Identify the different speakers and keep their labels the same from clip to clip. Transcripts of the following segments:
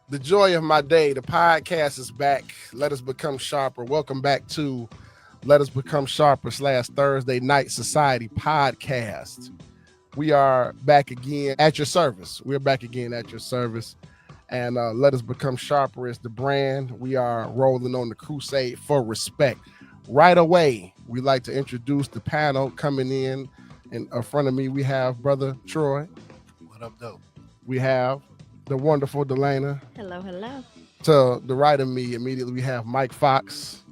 Speaker 1: The joy of my day. The podcast is back. Let us become sharper. Welcome back to Let Us Become Sharper / Thursday Night Society podcast. We are back again at your service. We're back again at your service. And Let Us Become Sharper is the brand. We are rolling on the crusade for respect. Right away, we like to introduce the panel coming in. In front of me, we have Brother Troy.
Speaker 2: What up, though?
Speaker 1: We have the wonderful Delana.
Speaker 3: Hello, hello.
Speaker 1: To the right of me, immediately we have Mike Fox.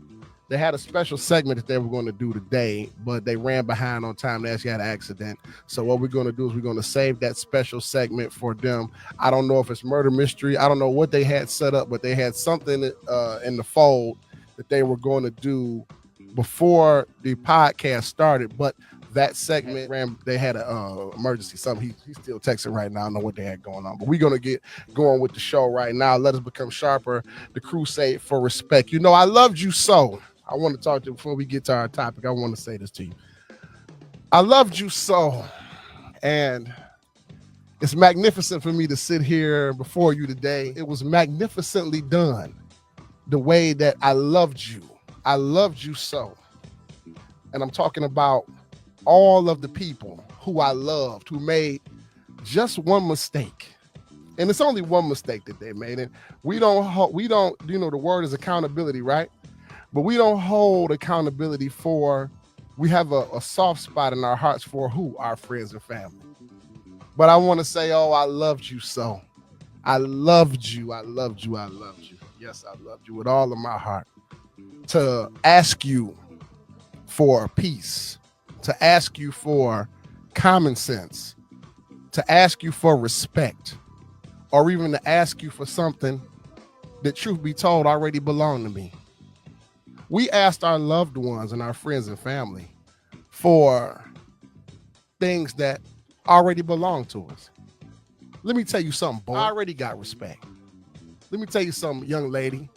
Speaker 1: They had a special segment that they were going to do today, but they ran behind on time. They actually had an accident. So what we're going to do is we're going to save that special segment for them. I don't know if it's murder mystery. I don't know what they had set up, but they had something in the fold that they were going to do before the podcast started. But that segment ran, they had an emergency. Something he's still texting right now. I don't know what they had going on, but we're going to get going with the show right now. Let us become sharper. The crusade for respect. You know, I loved you so. I want to talk to you before we get to our topic. I want to say this to you. I loved you so. And it's magnificent for me to sit here before you today. It was magnificently done the way that I loved you. I loved you so. And I'm talking about all of the people who I loved, who made just one mistake. And it's only one mistake that they made. And we don't, you know, the word is accountability, right? But we don't hold accountability for, we have a soft spot in our hearts for who? Our friends and family. But I want to say, oh, I loved you so. I loved you. I loved you. I loved you. Yes, I loved you with all of my heart. To ask you for peace, to ask you for common sense, to ask you for respect, or even to ask you for something that, truth be told, already belonged to me. We asked our loved ones and our friends and family for things that already belong to us. Let me tell you something, boy. I already got respect. Let me tell you something, young lady.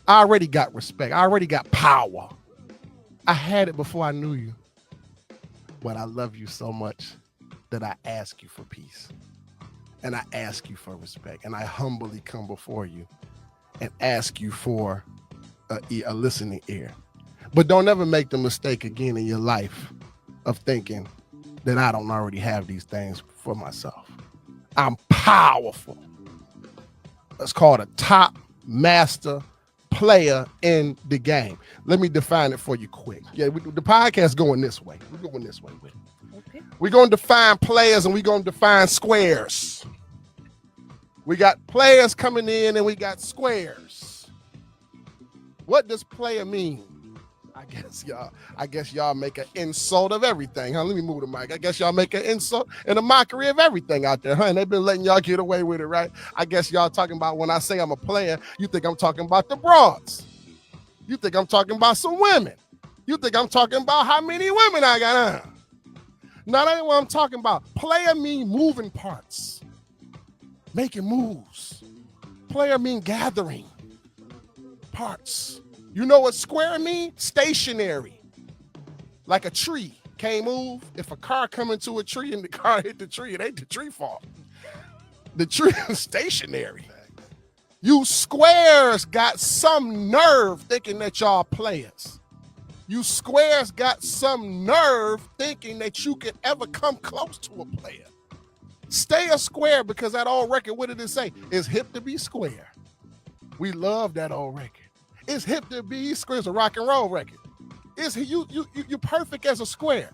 Speaker 1: I already got respect. I already got power. I had it before I knew you. But I love you so much that I ask you for peace. And I ask you for respect. And I humbly come before you and ask you for a listening ear. But don't ever make the mistake again in your life of thinking that I don't already have these things for myself. I'm powerful. It's called a top master player in the game. Let me define it for you quick. Yeah, the podcast going this way. We're going this way with it. Okay. We're going to define players and we're going to define squares. We got players coming in and we got squares. What does player mean? I guess y'all make an insult of everything, huh? Let me move the mic. I guess y'all make an insult and a mockery of everything out there, huh? And they've been letting y'all get away with it, right? I guess y'all talking about when I say I'm a player, you think I'm talking about the broads. You think I'm talking about some women. You think I'm talking about how many women I got, huh? No, that ain't what I'm talking about. Player mean moving parts, making moves. Player mean gathering parts. You know what square mean? Stationary. Like a tree. Can't move. If a car come into a tree and the car hit the tree, it ain't the tree fault. The tree is stationary. You squares got some nerve thinking that y'all players. You squares got some nerve thinking that you could ever come close to a player. Stay a square, because that old record, what did it say? It's hip to be square. We love that old record. It's hip to be square. It's a rock and roll record. It's you're perfect as a square.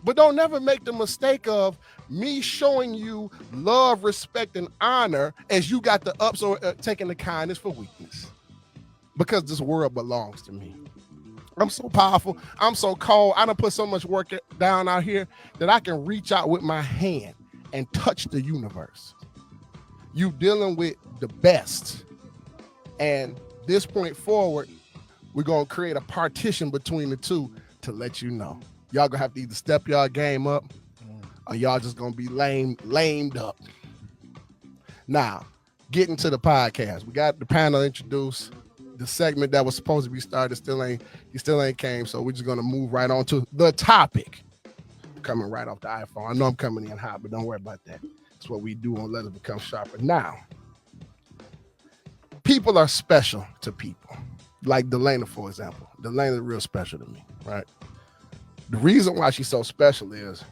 Speaker 1: But don't never make the mistake of me showing you love, respect, and honor as you got the ups or taking the kindness for weakness. Because this world belongs to me. I'm so powerful. I'm so cold. I done put so much work down out here that I can reach out with my hand and touch the universe. You dealing with the best. And this point forward, we're going to create a partition between the two to let you know. Y'all going to have to either step y'all game up or y'all just going to be lamed up. Now, getting to the podcast. We got the panel introduced. The segment that was supposed to be started still ain't came, so we're just going to move right on to the topic. Coming right off the iPhone. I know I'm coming in hot, but don't worry about that. That's what we do on Let Us Become Sharper. Now, people are special to people. Like Delana, for example. Delana is real special to me, right? The reason why she's so special is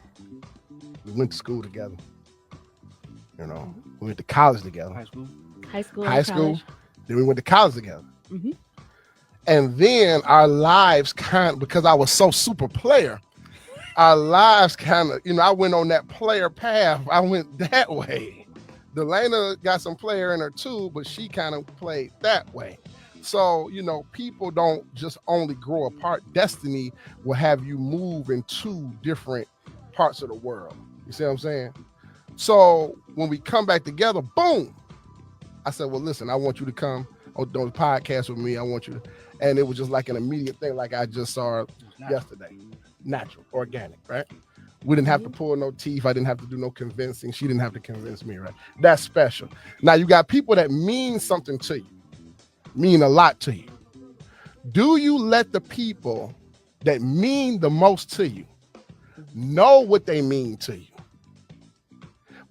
Speaker 1: we went to school together. You know, we went to college together.
Speaker 2: High school.
Speaker 1: Then we went to college together. Mm-hmm. And then our lives because I was so super player, our lives kind of, I went on that player path. I went that way. Delana got some player in her too, but she kind of played that way. So, people don't just only grow apart. Destiny will have you move in two different parts of the world. You see what I'm saying? So when we come back together, boom, I said, well, listen, I want you to come on the podcast with me. I want you to, and it was just like an immediate thing, like I just saw her yesterday. Natural, organic, right? We didn't have to pull no teeth. I didn't have to do no convincing. She didn't have to convince me, right? That's special. Now you got people that mean something to you, mean a lot to you. Do you let the people that mean the most to you know what they mean to you?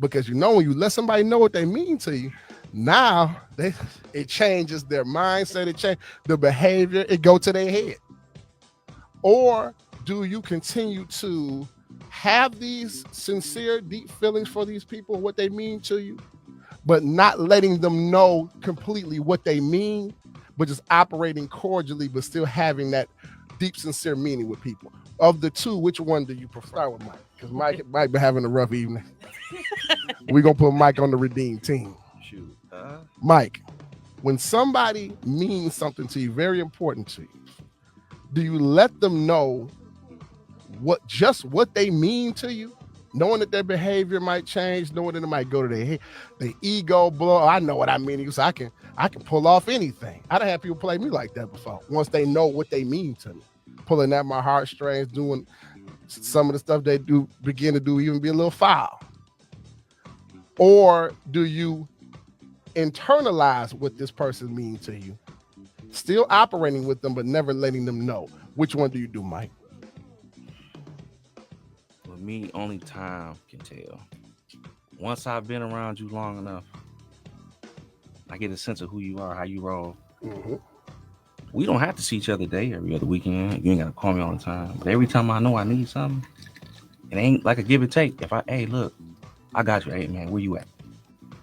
Speaker 1: Because when you let somebody know what they mean to you, now it changes their mindset, it changes the behavior, it go to their head. Or do you continue to have these sincere, deep feelings for these people, what they mean to you, but not letting them know completely what they mean, but just operating cordially, but still having that deep, sincere meaning with people? Of the two, which one do you prefer? Start with Mike, because Mike might be having a rough evening. We're going to put Mike on the redeemed team.
Speaker 3: Shoot.
Speaker 1: Mike, when somebody means something to you, very important to you, do you let them know what they mean to you, knowing that their behavior might change, knowing that it might go to their ego blow? I know what I mean, so I can pull off anything. I done had people play me like that before. Once they know what they mean to me, pulling at my heartstrings, doing some of the stuff they do, begin to do, even be a little foul. Or do you internalize what this person means to you, still operating with them, but never letting them know? Which one do you do, Mike?
Speaker 3: With me, only time can tell. Once I've been around you long enough, I get a sense of who you are, how you roll. Mm-hmm. We don't have to see each other every other weekend. You ain't got to call me all the time. But every time I know I need something, it ain't like a give and take. Hey, look, I got you. Hey, man, where you at?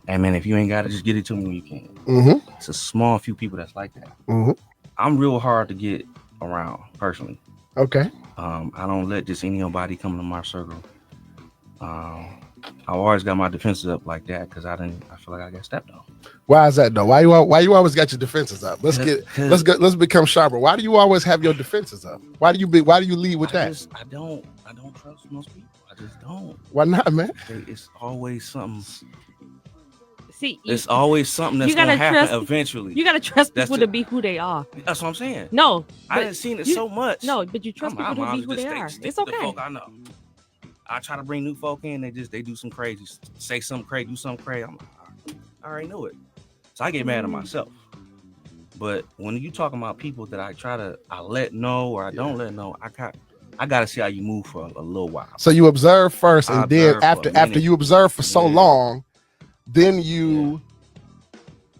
Speaker 3: Hey, man, if you ain't got it, just get it to me when you can. Mm-hmm. It's a small few people that's like that. Mm-hmm. I'm real hard to get around, personally.
Speaker 1: Okay.
Speaker 3: I don't let just anybody come into my circle. I always got my defenses up like that because I feel like I got stepped on.
Speaker 1: Why is that though? Why you always got your defenses up? Let's become sharper. Why do you always have your defenses up? Why do you lead with that?
Speaker 3: I don't trust most people. I just don't.
Speaker 1: Why not, man?
Speaker 3: It's always something.
Speaker 2: See,
Speaker 3: it's always something that's gonna happen eventually.
Speaker 2: You gotta trust people to be who they are.
Speaker 3: That's what I'm saying.
Speaker 2: No,
Speaker 3: I didn't seen it so much.
Speaker 2: No, but you trust people to be who they are. It's okay.
Speaker 3: Folk I know. I try to bring new folk in. They do some crazy, say something crazy, do something crazy. I already knew it, so I get mad at myself. But when you talking about people that I let know or I don't let know, I gotta see how you move for a little while.
Speaker 1: So you observe first, and then after you observe for so long, then you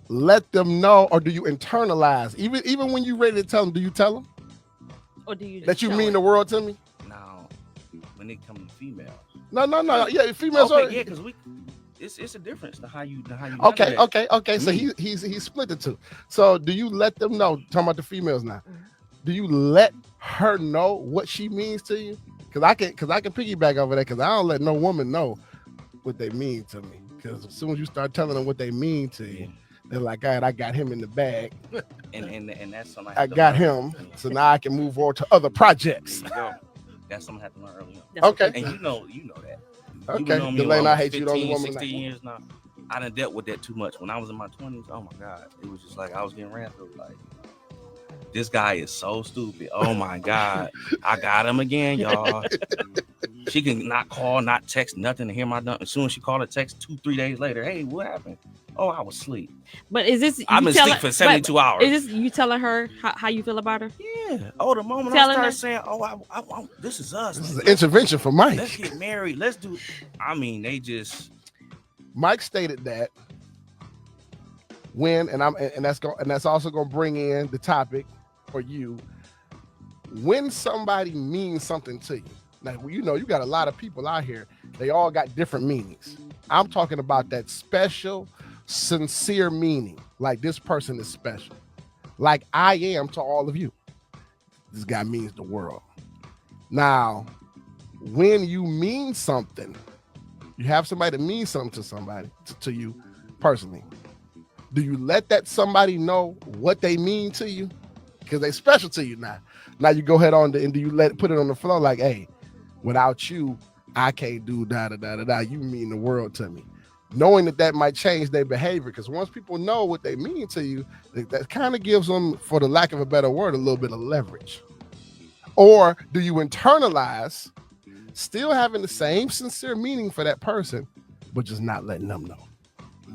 Speaker 1: let them know, or do you internalize? Even when you're ready to tell them, do you tell them?
Speaker 2: Or do you
Speaker 1: that you mean the world to me?
Speaker 3: No, when it comes to females.
Speaker 1: No. Yeah, females are.
Speaker 3: Yeah, because it's a difference to how you.
Speaker 1: Okay. So he's split the two. So do you let them know? Talking about the females now. Do you let her know what she means to you? Because I can piggyback over that. Because I don't let no woman know what they mean to me. Because as soon as you start telling them what they mean to you, they're like, all right, I got him in the bag.
Speaker 3: And that's something
Speaker 1: I got him. So now I can move on to other projects.
Speaker 3: That's something I have to learn early on.
Speaker 1: Okay.
Speaker 3: And you know that.
Speaker 1: Okay. Delane, I hate 15, you. The only woman
Speaker 3: 16 years now. I done dealt with that too much. When I was in my 20s, oh my God. It was just like I was getting ran through. Like, this guy is so stupid. Oh my God. I got him again, y'all. She can not call, not text, nothing to hear my dump. As soon as she called or text 2-3 days later, hey, what happened? Oh, I was asleep.
Speaker 2: But is this
Speaker 3: I've been asleep for 72 hours.
Speaker 2: Is this you telling her how you feel about her?
Speaker 3: Yeah. Oh, the moment I start saying, oh, I this is us.
Speaker 1: This is an intervention for Mike.
Speaker 3: Let's get married. Let's do. I mean, they just.
Speaker 1: Mike stated that When and that's also gonna bring in the topic for you. When somebody means something to you, like you got a lot of people out here. They all got different meanings. I'm talking about that special, sincere meaning. Like this person is special. Like I am to all of you. This guy means the world. Now, when you mean something, you have somebody that means something to somebody, to you personally. Do you let that somebody know what they mean to you? Because they special to you now. Now you go ahead on and do you put it on the floor like, hey, without you, I can't do da da da da da. You mean the world to me. Knowing that might change their behavior, because once people know what they mean to you, that kind of gives them, for the lack of a better word, a little bit of leverage. Or do you internalize, still having the same sincere meaning for that person, but just not letting them know?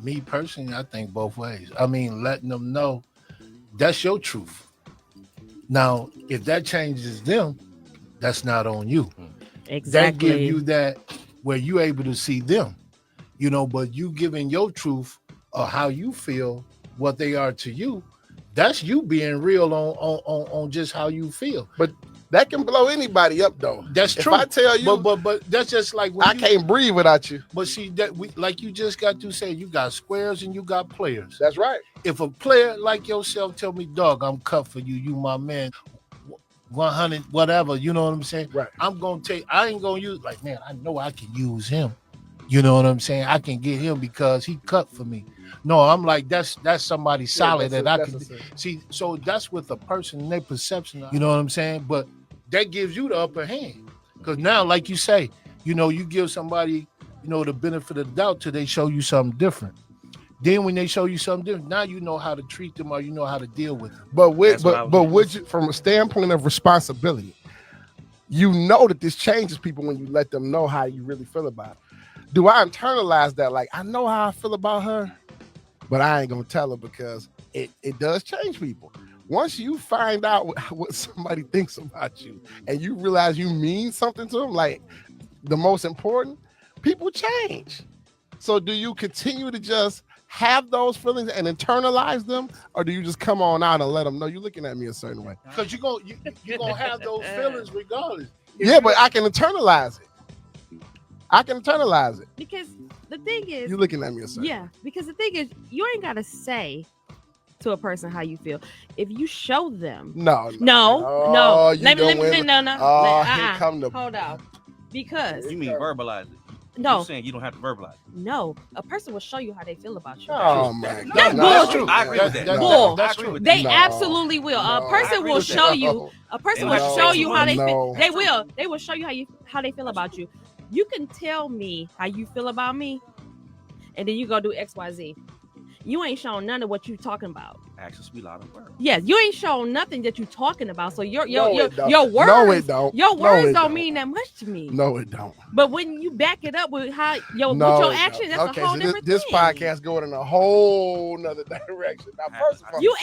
Speaker 4: Me personally, I think both ways. I mean, letting them know that's your truth. Now, if that changes them, that's not on you.
Speaker 2: Exactly.
Speaker 4: That give you that where you're able to see them, but you giving your truth or how you feel, what they are to you, that's you being real on just how you feel.
Speaker 1: But that can blow anybody up, though.
Speaker 4: That's true.
Speaker 1: If I tell you,
Speaker 4: but that's just like when
Speaker 1: I can't breathe without you.
Speaker 4: But see like you just got to say, you got squares and you got players.
Speaker 1: That's right.
Speaker 4: If a player like yourself tell me, dog, I'm cut for you, you my man, 100, whatever, you know what I'm saying?
Speaker 1: Right.
Speaker 4: I ain't gonna use like, man, I know I can use him. You know what I'm saying? I can get him because he cut for me. No, I'm like, that's somebody solid that I can see. So that's with a person and their perception. You know what I'm saying? But that gives you the upper hand. Because now, like you say, you give somebody, the benefit of the doubt till they show you something different. Then when they show you something different, now you know how to treat them or you know how to deal with them.
Speaker 1: But from a standpoint of responsibility, you know that this changes people when you let them know how you really feel about it. Do I internalize that? Like, I know how I feel about her, but I ain't gonna tell her because it does change people. Once you find out what somebody thinks about you and you realize you mean something to them, like the most important, people change. So do you continue to just have those feelings and internalize them, or do you just come on out and let them know you're looking at me a certain way?
Speaker 4: Because you're gonna have those feelings regardless.
Speaker 1: But I can internalize it.
Speaker 2: Because the thing is,
Speaker 1: you're looking at me a certain way.
Speaker 2: Yeah, because the thing is, you ain't gotta say to a person how you feel. If you show them,
Speaker 1: no.
Speaker 2: Let me no.
Speaker 1: Here come the
Speaker 2: hold on, because
Speaker 3: you mean verbalize it.
Speaker 2: No,
Speaker 3: you're saying you don't have to verbalize it.
Speaker 2: No, a person will show you how they feel about you.
Speaker 1: Oh my God,
Speaker 2: that's
Speaker 3: true. I agree with that.
Speaker 4: That's true.
Speaker 2: They absolutely will. A person will show you. A person will show you how they feel. They will. They will show you how they feel about you. You can tell me how you feel about me, and then you go do XYZ. You ain't shown none of what you talking about.
Speaker 3: Actions speak louder than words.
Speaker 2: Yes, you ain't shown nothing that you talking about. So your words,
Speaker 1: Your
Speaker 2: words don't mean that much to me.
Speaker 1: No, it don't.
Speaker 2: But when you back it up with how with your actions, that's a whole different thing.
Speaker 1: This podcast going in a whole nother direction. Now, first of all,
Speaker 2: you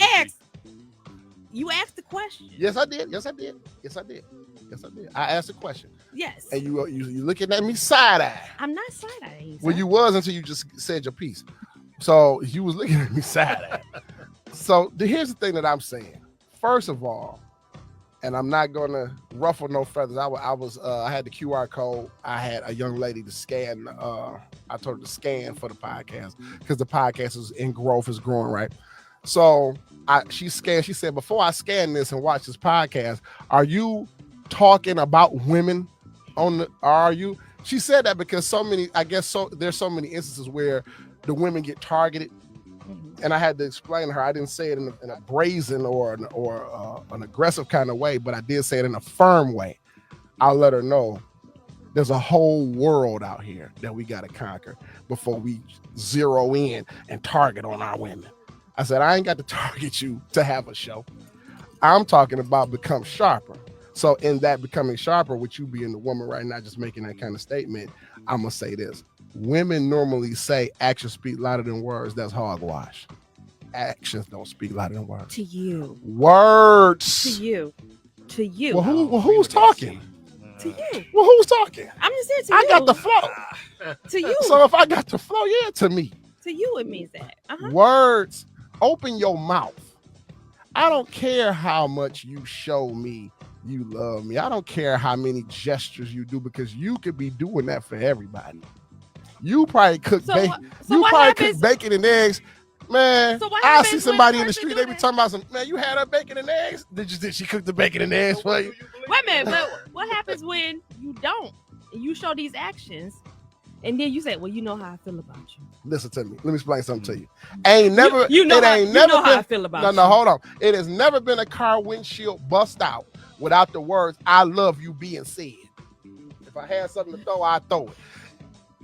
Speaker 2: asked the question.
Speaker 1: Yes, I did. I asked a question.
Speaker 2: Yes.
Speaker 1: And you looking at me side eye.
Speaker 2: I'm not side eyeing.
Speaker 1: Well, you was until you just said your piece. So you was looking at me side eye. So here's the thing that I'm saying. First of all, and I'm not gonna ruffle no feathers. I had the QR code. I had a young lady to scan. I told her to scan for the podcast because the podcast is in growth, is growing, right? So she scanned. She said, before I scan this and watch this podcast, are you talking about women are you? She said that because there's so many instances where the women get targeted. And I had to explain to her, I didn't say it in a brazen or an aggressive kind of way, but I did say it in a firm way. I'll let her know there's a whole world out here that we got to conquer before we zero in and target on our women. I said, I ain't got to target you to have a show. I'm talking about become sharper. So in that becoming sharper, with you being the woman right now, just making that kind of statement, I'm going to say this. Women normally say actions speak louder than words. That's hogwash. Actions don't speak louder than words.
Speaker 2: To you.
Speaker 1: Words.
Speaker 2: To you.
Speaker 1: Well, who's talking?
Speaker 2: To you.
Speaker 1: Well, who's talking?
Speaker 2: I'm just saying to you.
Speaker 1: I got the flow.
Speaker 2: To you.
Speaker 1: So if I got the flow, yeah, to me.
Speaker 2: To you, it means that.
Speaker 1: Words Open your mouth. I don't care how much you show me you love me. I don't care how many gestures you do, because you could be doing that for everybody. You probably cook bacon. You probably cook bacon and eggs. Man, I see somebody in the street, they be talking about man, you had her bacon and eggs? Did she cook the bacon and eggs for you?
Speaker 2: Wait a minute, but what happens when you don't? And you show these actions, and then you say, well, you know how I feel about you.
Speaker 1: Listen to me. Let me explain something to you. Ain't never,
Speaker 2: you know how I feel about you.
Speaker 1: No, hold on. It has never been a car windshield bust out without the words, I love you being said. If I had something to throw, I'd throw it.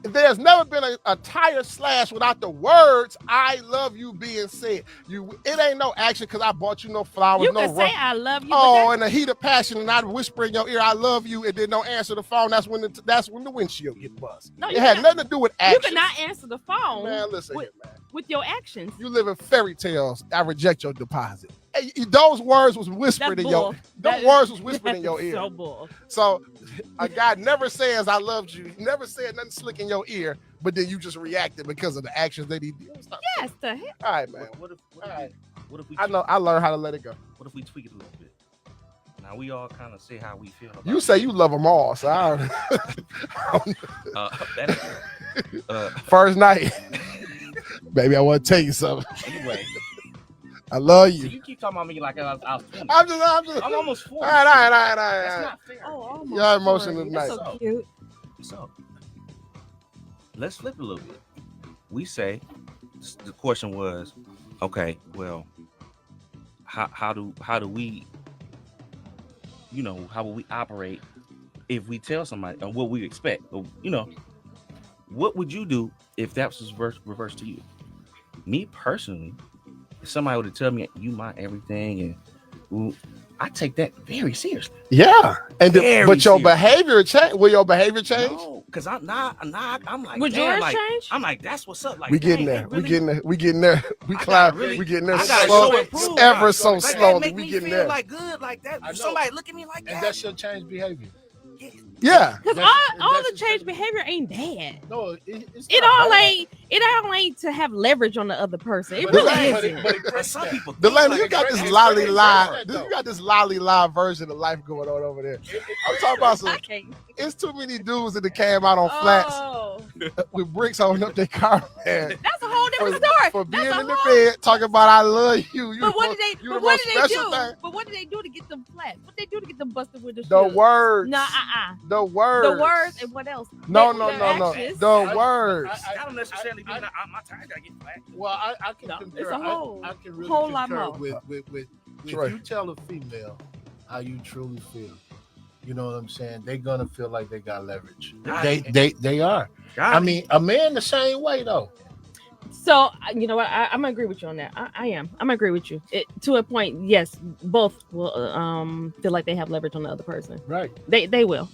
Speaker 1: There's never been a tire slash without the words "I love you" being said. It ain't no action because I bought you no flowers.
Speaker 2: You
Speaker 1: no
Speaker 2: can say "I love you."
Speaker 1: Oh, in the heat of passion, and I'd whisper in your ear, "I love you," and then don't answer the phone. That's when the windshield get bust. No, it had nothing to do with action.
Speaker 2: You cannot answer the phone.
Speaker 1: Man, listen here, man.
Speaker 2: With your actions,
Speaker 1: you live in fairy tales. I reject your deposit. Hey, those words was whispered in your. Those words was whispered in your ear.
Speaker 2: So bull.
Speaker 1: So a guy never says "I loved you." He never said nothing slick in your ear, but then you just reacted because of the actions that he did.
Speaker 2: Yes, the hell.
Speaker 1: All right, man.
Speaker 3: What if we?
Speaker 1: I learned how to let it go.
Speaker 3: What if we tweak it a little bit? Now we all kind of say how we feel about
Speaker 1: you say you love them all, so I don't first night. Baby, I want to tell you something.
Speaker 3: Anyway.
Speaker 1: I love you.
Speaker 3: So you keep talking about me like I was 20.
Speaker 1: I'm
Speaker 3: almost 40.
Speaker 1: All right.
Speaker 3: That's not fair.
Speaker 2: Oh,
Speaker 1: you're emotional tonight.
Speaker 2: That's so cute.
Speaker 3: So, let's flip it a little bit. We say, the question was, okay, well, how do we, how will we operate if we tell somebody and what we expect? What would you do if that was reversed to you? Me personally, if somebody would tell me you my everything, and I take that very seriously.
Speaker 1: Yeah, but your behavior change. Will your behavior change?
Speaker 3: No, because I'm like.
Speaker 2: Would yours change?
Speaker 3: I'm like, that's what's up. Like
Speaker 1: we getting there.
Speaker 3: Really?
Speaker 1: We getting there. We getting there. We climb. We getting there. Ever so slowly. We getting there.
Speaker 3: Like good, like that. Somebody look at me like that.
Speaker 4: And that should change behavior.
Speaker 1: Yeah,
Speaker 2: because all the change behavior ain't bad.
Speaker 4: No,
Speaker 2: it all ain't to have leverage on the other person. It really isn't.
Speaker 3: But some people,
Speaker 1: you got this lolly lie. You got this lolly lie version of life going on over there. I'm talking about some. It's too many dudes that came out on flats with bricks holding up their car, man.
Speaker 2: That's a whole different story.
Speaker 1: For being in the bed talking about I love you.
Speaker 2: But what did they do? But what did they do to get them flats? What did they do to get them busted with the shoes?
Speaker 1: The words.
Speaker 2: Nah,
Speaker 1: The words.
Speaker 2: The words and what else?
Speaker 1: No. The words.
Speaker 3: I don't necessarily mean my tires gotta get flat.
Speaker 4: Well, I can concur.
Speaker 2: It's a
Speaker 4: I can really
Speaker 2: whole
Speaker 4: concur
Speaker 2: lot more.
Speaker 4: with you tell a female how you truly feel. You know what I'm saying? They're gonna feel like they got leverage. They are. I mean, a man the same way though.
Speaker 2: So you know what? I'm gonna agree with you on that. I am. I'm gonna agree with you. To a point, yes. Both will feel like they have leverage on the other person.
Speaker 4: Right.
Speaker 2: They will.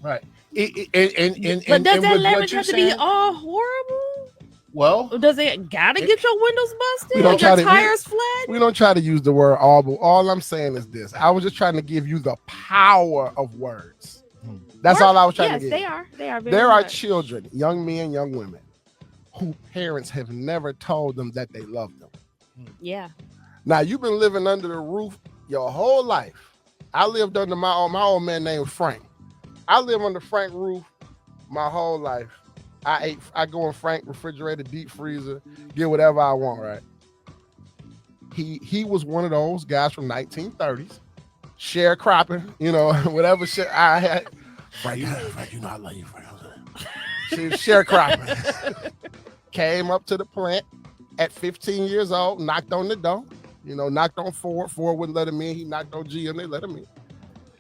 Speaker 4: Right.
Speaker 2: But does that leverage have to be all horrible?
Speaker 4: Well,
Speaker 2: or does it gotta get your windows busted?
Speaker 1: Your
Speaker 2: tires flat?
Speaker 1: We don't try to use the word all, but all I'm saying is this. I was just trying to give you the power of words. That's all I was trying to give.
Speaker 2: Yes, they are.
Speaker 1: There are children, young men, young women, who parents have never told them that they love them.
Speaker 2: Yeah.
Speaker 1: Now you've been living under the roof your whole life. I lived under my old man named Frank. I live under Frank roof my whole life. I go in Frank refrigerator, deep freezer, get whatever I want, right? He was one of those guys from 1930s, sharecropping, whatever shit I had. Frank, I love you, Frank. She was sharecropping. Came up to the plant at 15 years old, knocked on the door, knocked on Ford. Ford wouldn't let him in. He knocked on GM, they let him in.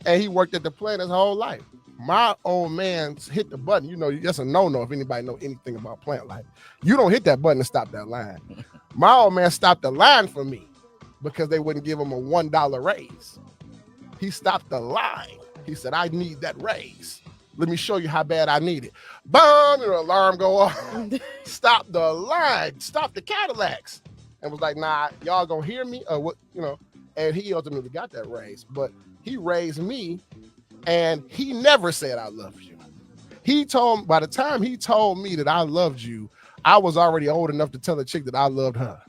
Speaker 1: And he worked at the plant his whole life. My old man hit the button. That's a no-no if anybody know anything about plant life. You don't hit that button to stop that line. My old man stopped the line for me because they wouldn't give him a $1 raise. He stopped the line. He said, I need that raise. Let me show you how bad I need it. Boom, the alarm go off. Stop the line. Stop the Cadillacs. And was like, nah, y'all gonna hear me? Or what, and he ultimately got that raise. But he raised me, and he never said I love you. By the time he told me that I loved you, I was already old enough to tell a chick that I loved her.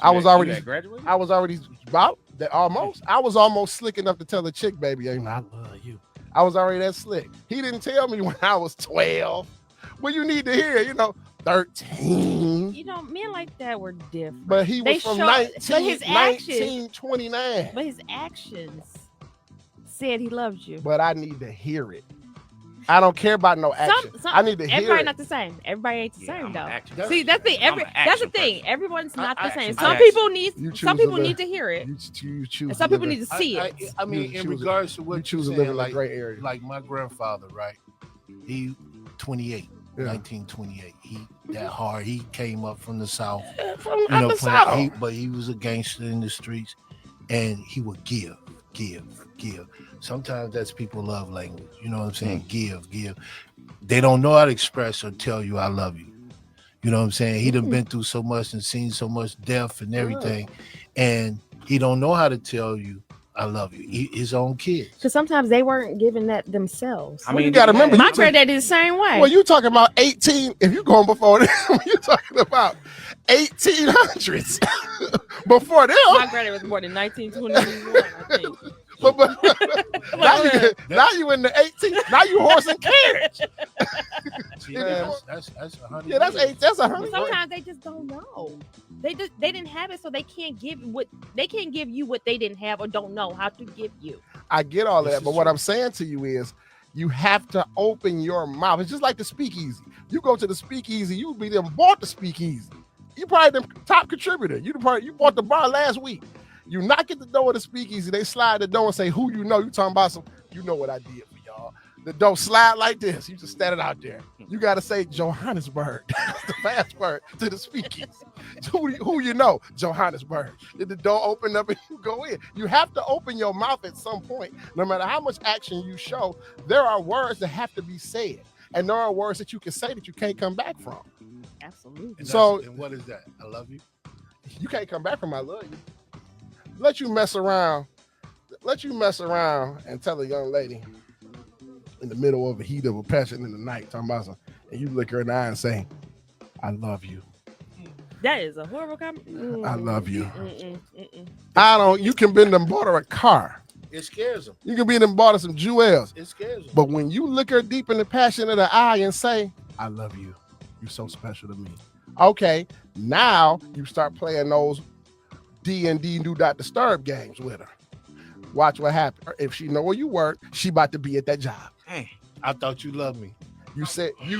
Speaker 1: I was already
Speaker 3: graduated.
Speaker 1: I was already about that almost. I was almost slick enough to tell the chick, baby, I love you. I was already that slick. He didn't tell me when I was 12. Well, you need to hear, 13.
Speaker 2: Men like that were different.
Speaker 1: But he was from 1929.
Speaker 2: But his actions said he loves you.
Speaker 1: But I need to hear it. I don't care about no action. I need to hear it.
Speaker 2: Everybody not the same. Everybody ain't the same though. See, that's the thing. Everyone's not the same. Some people need to hear it. You choose. And some people need to see it.
Speaker 4: I mean, in regards to what you choose to live in a gray area. Like my grandfather, right? He 28. 1928. He that hard. He came up from the South.
Speaker 1: From the South.
Speaker 4: But he was a gangster in the streets, and he would give. Sometimes that's people love language. You know what I'm saying? Give. They don't know how to express or tell you I love you. You know what I'm saying? He done been through so much and seen so much death and everything, and he don't know how to tell you I love you. His own kids.
Speaker 2: Because sometimes they weren't giving that themselves.
Speaker 1: I mean, you got to remember.
Speaker 2: My granddad is the same way.
Speaker 1: Well, you talking about 18. If you going before them, you're talking about 1800s. Before them.
Speaker 2: My granddad was born in 1921, I think.
Speaker 1: But now you in the 18th. Now you horse and carriage.
Speaker 4: That's 100.
Speaker 1: Yeah, that's 100.
Speaker 2: Sometimes they just don't know. They didn't have it, so they can't give you what they didn't have or don't know how to give you.
Speaker 1: I get all of that, but what I'm saying to you is you have to open your mouth. It's just like the speakeasy. You go to the speakeasy, you be them bought the speakeasy. You probably the top contributor. You bought the bar last week. You knock at the door of the speakeasy, they slide the door and say, who you know? You talking about what I did for y'all. The door slide like this. You just stand it out there. You got to say Johannesburg. That's the password to the speakeasy. Who you know? Johannesburg. Did the door open up and you go in? You have to open your mouth at some point. No matter how much action you show, there are words that have to be said. And there are words that you can say that you can't come back from.
Speaker 2: Absolutely.
Speaker 4: And what is that? I love you?
Speaker 1: You can't come back from I love you. Let you mess around and tell a young lady in the middle of a heat of a passion in the night, talking about something, and you look her in the eye and say, I love you.
Speaker 2: That is a horrible comment.
Speaker 1: I love you. You can be them bought her a car.
Speaker 4: It scares them.
Speaker 1: You can be them bought her some jewels.
Speaker 4: It scares them.
Speaker 1: But when you look her deep in the passion of the eye and say, I love you. You're so special to me. Okay, now you start playing those D&D Do Not Disturb games with her. Watch what happens. If she know where you work, she about to be at that job.
Speaker 4: Hey, I thought you loved me.
Speaker 1: You said you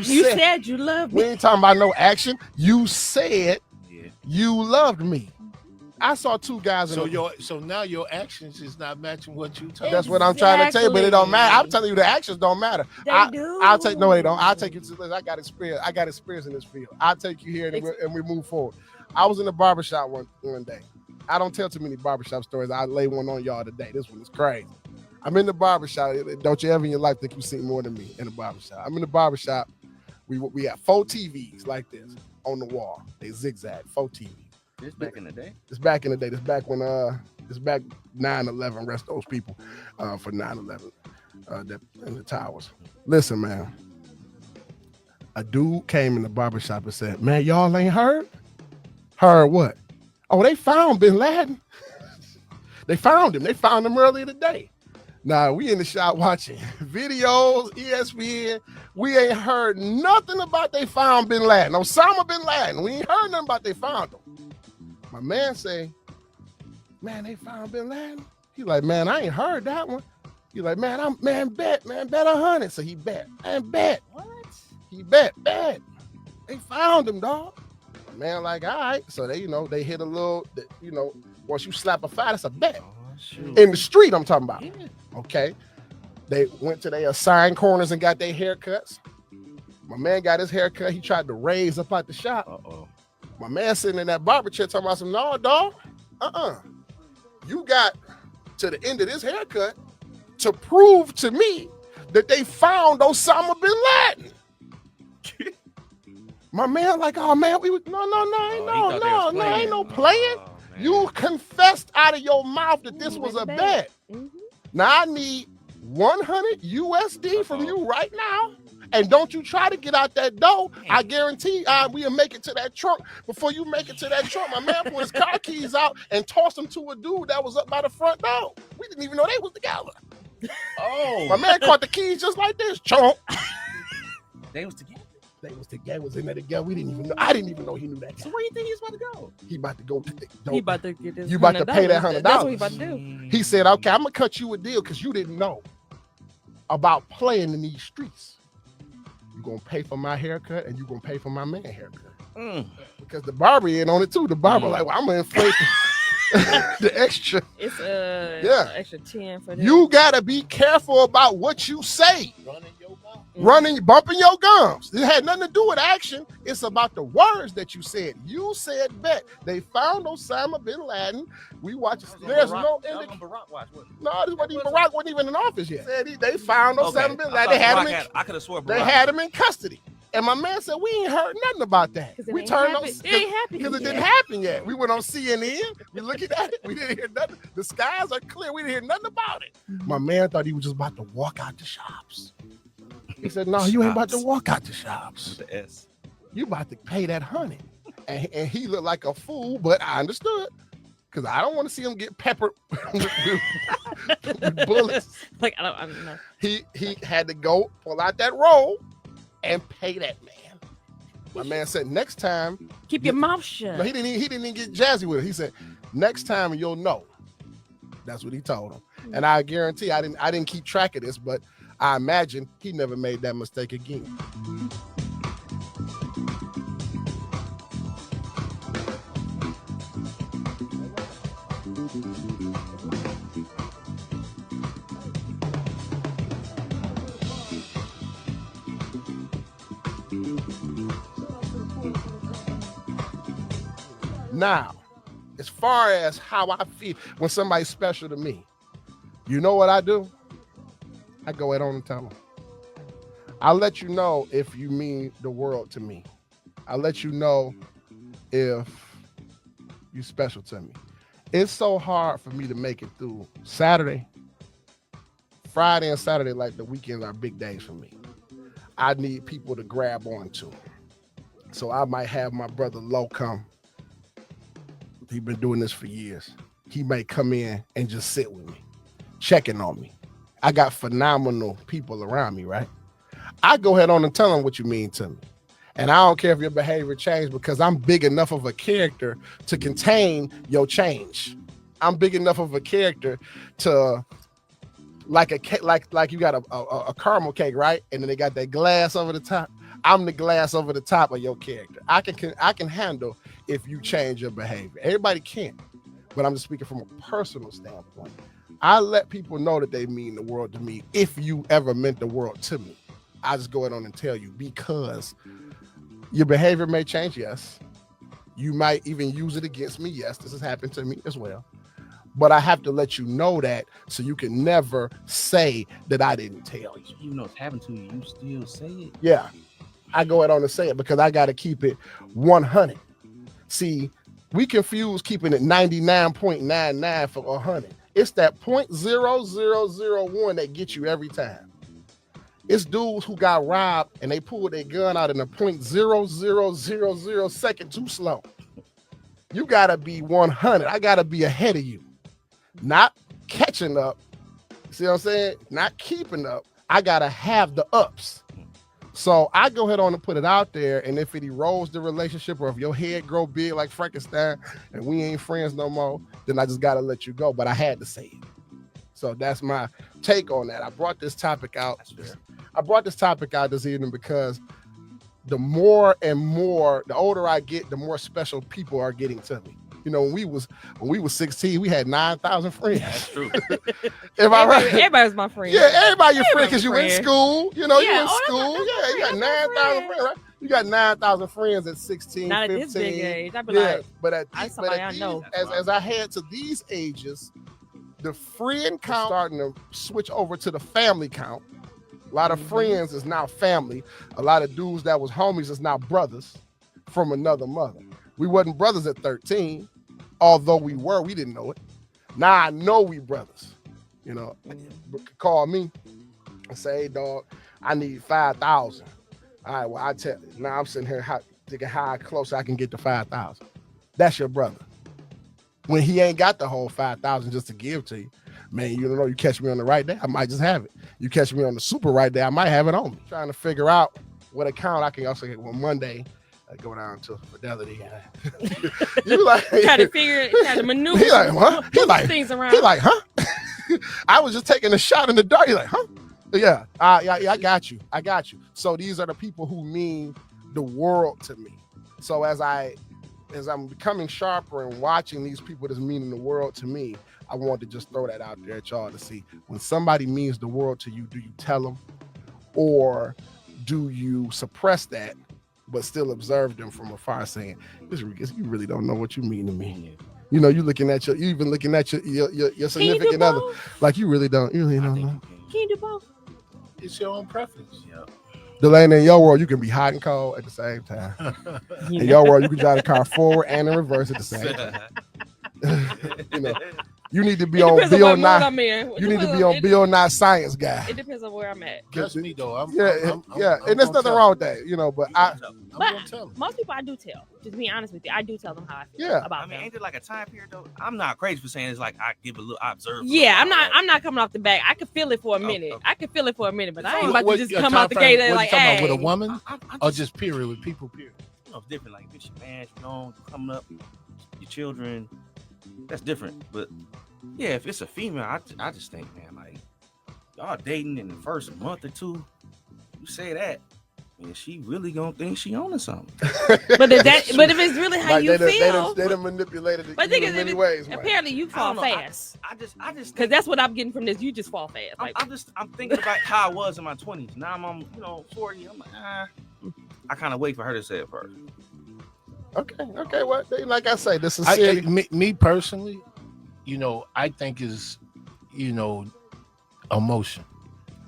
Speaker 2: loved me.
Speaker 1: We ain't talking about no action. You said you loved me. I saw two guys.
Speaker 4: So now your actions is not matching what you told.
Speaker 1: That's what I'm trying to tell you, but it don't matter. I'm telling you the actions don't matter.
Speaker 2: They do.
Speaker 1: I'll take they don't. I'll take you to this. I got experience in this field. I'll take you here and we move forward. I was in the barbershop one day. I don't tell too many barbershop stories. I lay one on y'all today. This one is crazy. I'm in the barbershop. Don't you ever in your life think you've seen more than me in the barbershop. I'm in the barbershop. We have 4 TVs like this on the wall. They zigzag, 4 TVs.
Speaker 3: This back in the day?
Speaker 1: It's back in the day. This back when it's back 9/11. Rest those people for 9/11 in the towers. Listen, man. A dude came in the barbershop and said, man, y'all ain't heard? Heard what? Oh, they found Bin Laden. They found him. They found him earlier today. Now, we in the shop watching videos, ESPN. We ain't heard nothing about they found Bin Laden. Osama Bin Laden. We ain't heard nothing about they found him. My man say, man, they found Bin Laden? He like, man, I ain't heard that one. He like, bet 100. So he bet. What? He bet. They found him, dog. Man, like, all right. So they hit a little, once you slap a fight, it's a bet. In the street, I'm talking about. Yeah. Okay. They went to their assigned corners and got their haircuts. My man got his haircut. He tried to raise up out the shop. My man sitting in that barber chair talking about some, no, dog. You got to the end of this haircut to prove to me that they found Osama Bin Laden. My man like, oh man, ain't no playing. You confessed out of your mouth that this was a bet. Mm-hmm. Now I need 100 USD from you right now, And don't you try to get out that door. I guarantee we'll make it to that trunk. Before you make it to that trunk, my man put his car keys out and tossed them to a dude that was up by the front door. We didn't even know they was together.
Speaker 3: Oh,
Speaker 1: My man caught the keys just like this. Chomp.
Speaker 3: they was together.
Speaker 1: They was in there together. We didn't even know. I didn't even know he knew that guy.
Speaker 3: So where you think he was about to go?
Speaker 1: He about to go.
Speaker 2: He about to get this.
Speaker 1: You about to pay that $100.
Speaker 2: That's what he about to do.
Speaker 1: He said, okay, I'm gonna cut you a deal because you didn't know about playing in these streets. You're gonna pay for my haircut and you're gonna pay for my man haircut. Because the barber in on it too. The barber like, well, I'm gonna inflate the extra.
Speaker 2: It's extra 10 for them.
Speaker 1: You gotta be careful about what you say. Bumping your gums. It had nothing to do with action. It's about the words that you said. You said bet. They found Osama bin Laden. We watched. There's no indication. No, this wasn't even Barack wasn't even in office yet. They found Osama bin Laden. They had him.
Speaker 3: I could have sworn
Speaker 1: they had him in custody. And my man said, we ain't heard nothing about that. We turned on
Speaker 2: it ain't happened
Speaker 1: because it didn't happen yet. We went on CNN. We looking at it. We didn't hear nothing. The skies are clear. We didn't hear nothing about it. My man thought he was just about to walk out the shops. He said, no, you ain't about to walk out the shops.
Speaker 3: The S.
Speaker 1: You about to pay that $100. And he looked like a fool, but I understood. Because I don't want to see him get peppered with bullets.
Speaker 2: Like, I don't know.
Speaker 1: He had to go pull out that roll and pay that man. My man said, next time.
Speaker 2: Keep your mouth shut.
Speaker 1: No, he didn't even get jazzy with it. He said, next time you'll know. That's what he told him. And I guarantee I didn't keep track of this, but I imagine he never made that mistake again. Now, as far as how I feel when somebody's special to me, you know what I do? I go ahead on and tell them. I'll let you know if you mean the world to me. I'll let you know if you're special to me. It's so hard for me to make it through Saturday. Friday and Saturday, like the weekends, are big days for me. I need people to grab onto. So I might have my brother Lo come. He's been doing this for years. He may come in and just sit with me, checking on me. I got phenomenal people around me, right? I go ahead on and tell them what you mean to me. And I don't care if your behavior changed because I'm big enough of a character to contain your change. I'm big enough of a character to, like you got a caramel cake, right? And then they got that glass over the top. I'm the glass over the top of your character. I can handle if you change your behavior. Everybody can't, but I'm just speaking from a personal standpoint. I let people know that they mean the world to me if you ever meant the world to me. I just go ahead on and tell you because your behavior may change, yes. You might even use it against me, yes. This has happened to me as well. But I have to let you know that so you can never say that I didn't tell you.
Speaker 3: Even though it's happened to you, you still say it?
Speaker 1: Yeah, I go ahead on and say it because I got to keep it 100. See, we confuse keeping it 99.99 for 100. It's that 0.0001 that gets you every time. It's dudes who got robbed and they pulled their gun out in a 0.0000 second too slow. You gotta be 100. I gotta be ahead of you, not catching up. See what I'm saying? Not keeping up. I gotta have the ups. So I go ahead on and put it out there, and if it erodes the relationship or if your head grow big like Frankenstein and we ain't friends no more, then I just gotta let you go. But I had to say it. So that's my take on that. I brought this topic out. I brought this topic out this evening because the more and more, the older I get, the more special people are getting to me. You know, when we was 16, we had 9,000 friends. That's
Speaker 3: true.
Speaker 2: Everybody's my friend.
Speaker 1: Yeah, everybody your friend because you in school. You know, you in school.
Speaker 2: Yeah,
Speaker 1: you got 9,000 friends, right? You got 9,000 friends at 16,
Speaker 2: Not
Speaker 1: 15.
Speaker 2: At this big age. I'd be like,
Speaker 1: but at
Speaker 2: somebody I know.
Speaker 1: As I head to these ages, the friend count starting to switch over to the family count. A lot of friends is now family. A lot of dudes that was homies is now brothers from another mother. We wasn't brothers at 13, although we didn't know it. Now I know we brothers. You know, call me and say, hey, dog, I need 5,000. All right, well, now I'm sitting here thinking how close I can get to 5,000. That's your brother. When he ain't got the whole 5,000 just to give to you, man, you don't know. You catch me on the right day, I might just have it. You catch me on the super right day, I might have it on me. Trying to figure out what account I can also get. Well, Monday, I go down to Fidelity. You like
Speaker 2: try to maneuver.
Speaker 1: He like, huh? He like
Speaker 2: things around.
Speaker 1: He like, huh? I was just taking a shot in the dark. He like, huh? Yeah, I got you. I got you. So these are the people who mean the world to me. So as I'm becoming sharper and watching these people that's meaning the world to me, I want to just throw that out there at y'all to see when somebody means the world to you, do you tell them or do you suppress that but still observe them from afar saying, you really don't know what you mean to me. You know, you even looking at your significant other, like you really don't know.
Speaker 2: Can you do both?
Speaker 4: It's your own preference.
Speaker 3: Yeah.
Speaker 1: Delaney, in your world, you can be hot and cold at the same time. In your world, you can drive the car forward and in reverse at the same time. You know, you need to be on Bill Nye. You need to be on Bill Nye Science Guy.
Speaker 2: It depends on where I'm at.
Speaker 4: That's me though. I'm
Speaker 1: and there's nothing wrong with that, you know. But
Speaker 2: most people I do tell. Just to be honest with you, I do tell them how I feel about them.
Speaker 3: Ain't it like a time period though? I'm not crazy for saying it's like I observe.
Speaker 2: Yeah, I'm not coming off the back. I can feel it for a minute.
Speaker 3: Okay.
Speaker 2: I can feel it for a minute, but I ain't about to just come out the gate and like, hey.
Speaker 4: With a woman or just period with people? Period.
Speaker 3: You know, it's different. Like, bitch, your man, coming up, your children. That's different. But yeah, if it's a female, I just think, man, like y'all dating in the first month or two, you say that, and she really gonna think she owning something.
Speaker 2: But if it's really how you feel,
Speaker 1: they done manipulated it in many ways.
Speaker 2: Apparently, you fall fast.
Speaker 3: I just
Speaker 2: because that's what I'm getting from this. You just fall fast. Like,
Speaker 3: I'm thinking about how I was in my 20s. Now I'm 40. I'm like, I kind of wait for her to say it first.
Speaker 1: Okay. Well, like I say, this is
Speaker 4: me personally. I think is, emotion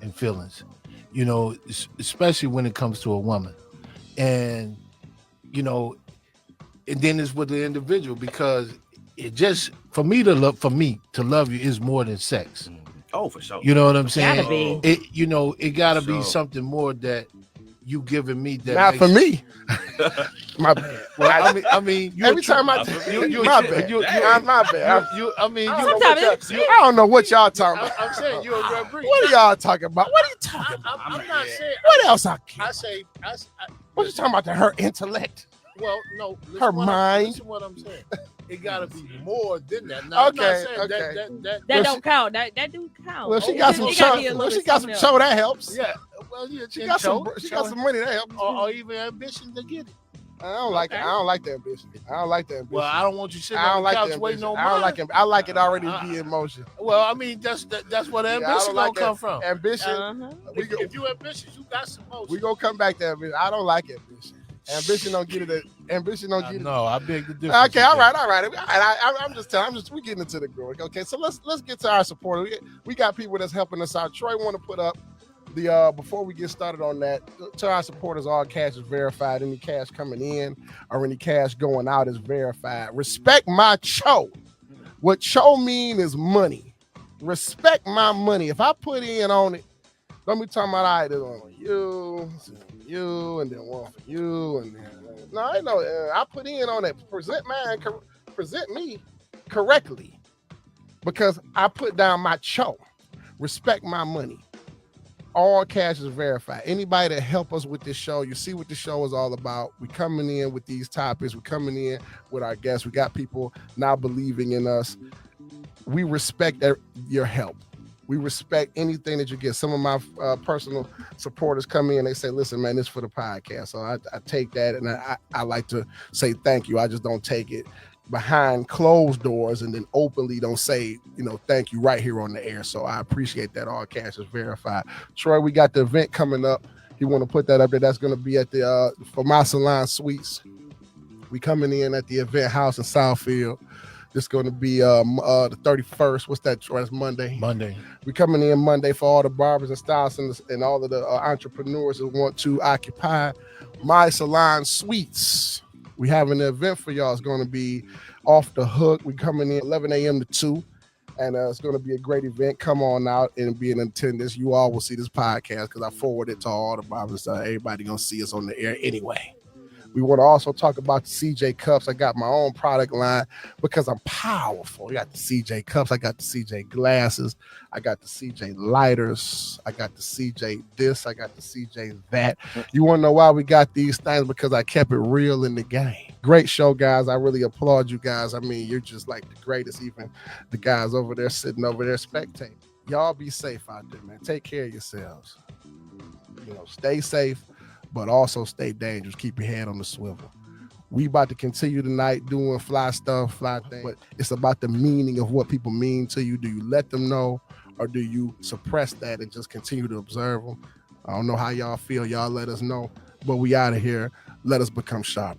Speaker 4: and feelings, especially when it comes to a woman. And, and then it's with the individual because it just, for me to love you is more than sex.
Speaker 3: Oh, for sure.
Speaker 4: You know what I'm saying?
Speaker 2: Gotta be.
Speaker 4: It gotta be something more that you giving me that
Speaker 1: not for me. My bad.
Speaker 4: Well, I mean,
Speaker 1: every time I my bad. My bad. I don't know what y'all talking about.
Speaker 4: I'm saying you're a real breed.
Speaker 1: What are y'all talking about? What are you talking about?
Speaker 4: I'm not saying.
Speaker 1: What else I can? What you talking about? Her intellect?
Speaker 4: Well, no.
Speaker 1: Her mind.
Speaker 4: Listen what I'm saying. It gotta be more than that. Now,
Speaker 1: okay.
Speaker 2: That don't count. That do count.
Speaker 1: Well, she got some show. Well, she got some show that helps.
Speaker 4: Yeah. Well, yeah.
Speaker 1: She got some money that helps.
Speaker 4: Or even ambition to get it.
Speaker 1: I don't like it. I don't like the ambition.
Speaker 4: Well, I don't want you sitting on the couch waiting on mine.
Speaker 1: I don't like it. I like it already be in motion.
Speaker 4: Well, I mean, that's what ambition gonna come from.
Speaker 1: Ambition.
Speaker 4: If you ambitious, you got some motion.
Speaker 1: We gonna come back to ambition. I don't like ambition. Ambition don't get it. Ambition don't get it.
Speaker 4: No, I beg the difference.
Speaker 1: Okay, all right. We getting into the growing. Okay, so let's get to our supporters. We got people that's helping us out. Troy want to put up the before we get started on that, to our supporters, all cash is verified. Any cash coming in or any cash going out is verified. Respect my cho. What cho mean is money. Respect my money. If I put in on it, let me talk about, all right, there's one for you, and then one for you, and then no, I know. I put in on it. Present me correctly, because I put down my cho. Respect my money. All cash is verified. Anybody that help us with this show, you see what the show is all about. We coming in with these topics. We're coming in with our guests. We got people now believing in us. We respect your help. We respect anything that you get. Some of my personal supporters come in, they say, listen, man, this is for the podcast. So I take that, and I like to say thank you. I just don't take it behind closed doors and then openly don't say, thank you right here on the air. So I appreciate that. All cash is verified. Troy, we got the event coming up. You want to put that up there? That's going to be at the for my salon suites. We coming in at the event house in Southfield. This is going to be the 31st. What's that, Troy? It's Monday. We coming in Monday for all the barbers and stylists and all of the entrepreneurs that want to occupy my salon suites. We have an event for y'all. It's going to be off the hook. We coming in 11 a.m. to 2 And it's going to be a great event. Come on out and be in attendance. You all will see this podcast because I forward it to all the barbers. Everybody going to see us on the air anyway. We want to also talk about the CJ Cups. I got my own product line because I'm powerful. I got the CJ Cups. I got the CJ glasses. I got the CJ lighters. I got the CJ this. I got the CJ that. You want to know why we got these things? Because I kept it real in the game. Great show, guys. I really applaud you guys. I mean, you're just like the greatest. Even the guys over there sitting over there spectating. Y'all be safe out there, man. Take care of yourselves. Stay safe, but also stay dangerous. Keep your head on the swivel. We about to continue tonight doing fly stuff, fly things, but it's about the meaning of what people mean to you. Do you let them know, or do you suppress that and just continue to observe them? I don't know how y'all feel. Y'all let us know, but we out of here. Let us become sharp.